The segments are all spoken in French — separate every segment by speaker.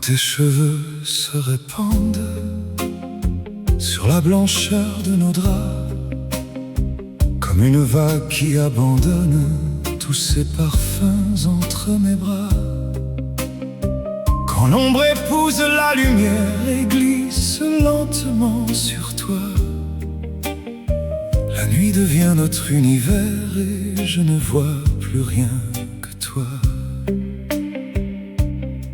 Speaker 1: tes cheveux se répandent sur la blancheur de nos draps, comme une vague qui abandonne tous ses parfums entre mes bras. Quand l'ombre épouse la lumière et glisse lentement sur toi, la nuit devient notre univers et je ne vois plus rien que toi.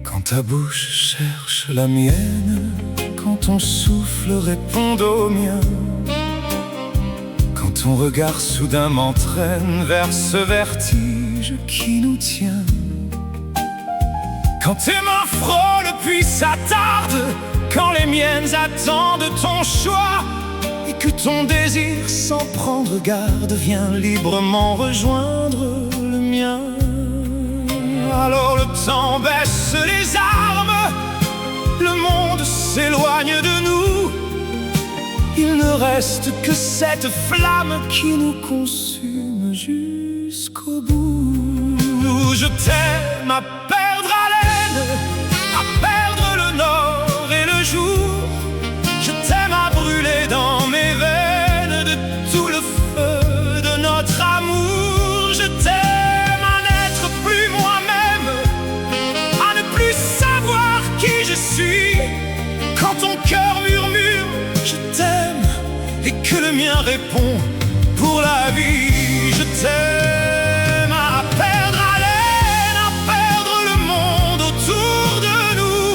Speaker 1: Quand ta bouche cherche la mienne, quand ton souffle répond au mien, quand ton regard soudain m'entraîne vers ce vertige qui nous tient, quand tes mains frôlent puis s'attardent, quand les miennes attendent ton choix, et que ton désir sans prendre garde vient librement rejoindre le mien. Alors le temps baisse les armes, le monde s'éloigne de nous, il ne reste que cette flamme qui nous consume jusqu'au bout. Je t'aime à perdre haleine, à perdre le nord et le jour. Je t'aime à brûler dans mes veines de tout le feu de notre amour. Je t'aime à n'être plus moi-même, à ne plus savoir qui je suis. Quand ton cœur murmure je t'aime et que le mien répond pour la vie. Je t'aime à perdre haleine, à perdre le monde autour de nous.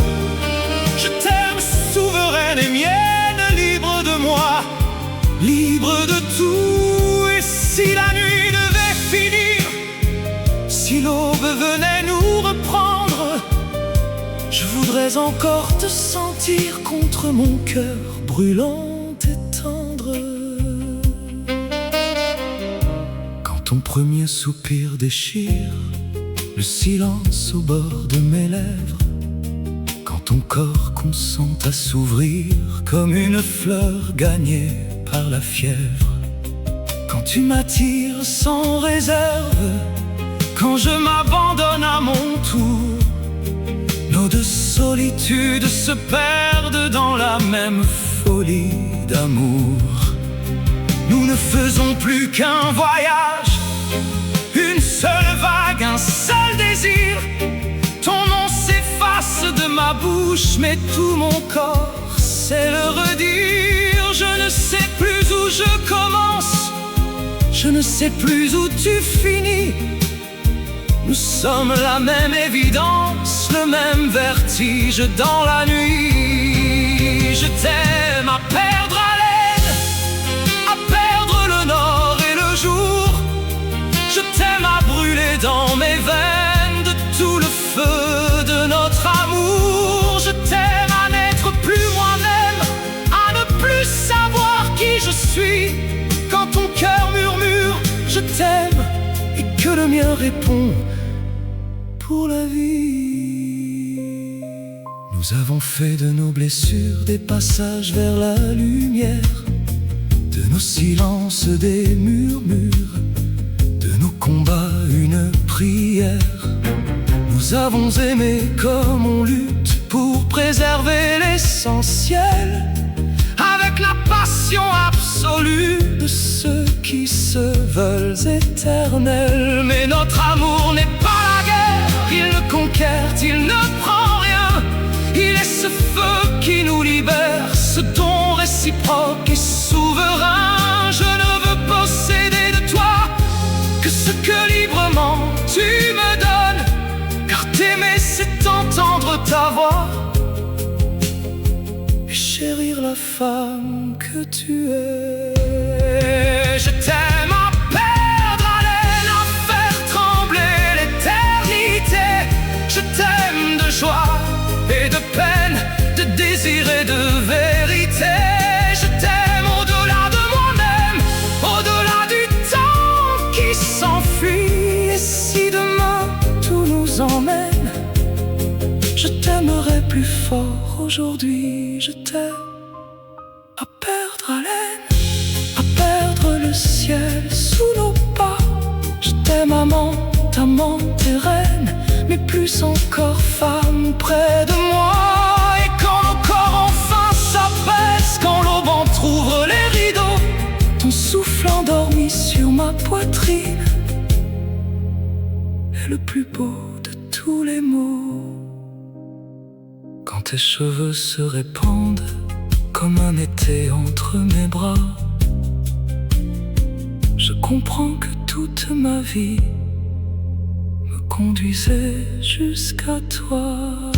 Speaker 1: Je t'aime souveraine et mienne, libre de moi, libre de tout. Et si la nuit devait finir, si l'aube venait nous reprendre, je voudrais encore te sentir contre mon cœur brûlant et tendre. Quand ton premier soupir déchire le silence au bord de mes lèvres, quand ton corps consent à s'ouvrir comme une fleur gagnée par la fièvre, quand tu m'attires sans réserve, quand je m'abandonne à mon tour, nos deux solitudes se perdent dans la même folie d'amour. Nous ne faisons plus qu'un voyage, une seule vague, un seul désir. Ton nom s'efface de ma bouche, mais tout mon corps sait le redire. Je ne sais plus où je commence, je ne sais plus où tu finis. Nous sommes la même évidence, le même vertige dans la nuit. Je t'aime à perdre haleine, à perdre le nord et le jour. Je t'aime à brûler dans mes veines de tout le feu de notre amour. Je t'aime à n'être plus moi-même, à ne plus savoir qui je suis. Quand ton cœur murmure je t'aime et que le mien répond pour la vie. Nous avons fait de nos blessures des passages vers la lumière, de nos silences des murmures, de nos combats une prière. Nous avons aimé comme on lutte pour préserver l'essentiel, avec la passion absolue de ceux qui se veulent éternels. Mais notre amour n'est pas la guerre, il ne conquiert, il ne prend rien. Il est ce feu qui nous libère, ce don réciproque et souverain. Je ne veux posséder de toi que ce que librement tu me donnes, car t'aimer c'est entendre ta voix et chérir la femme que tu es. Je t'aime à perdre haleine, à faire trembler l'éternité. Je t'aime de joie et de peine, de désir et de vérité. Je t'aime au-delà de moi-même, au-delà du temps qui s'enfuit. Et si demain tout nous emmène, je t'aimerai plus fort aujourd'hui. Je t'aime à perdre haleine, à perdre le ciel sous nos pas. Je t'aime amante, amante et reine, mais plus encore femme près de moi. le plus beau de tous les mots. Quand tes cheveux se répandent comme un été entre mes bras, je comprends que toute ma vie me conduisait jusqu'à toi.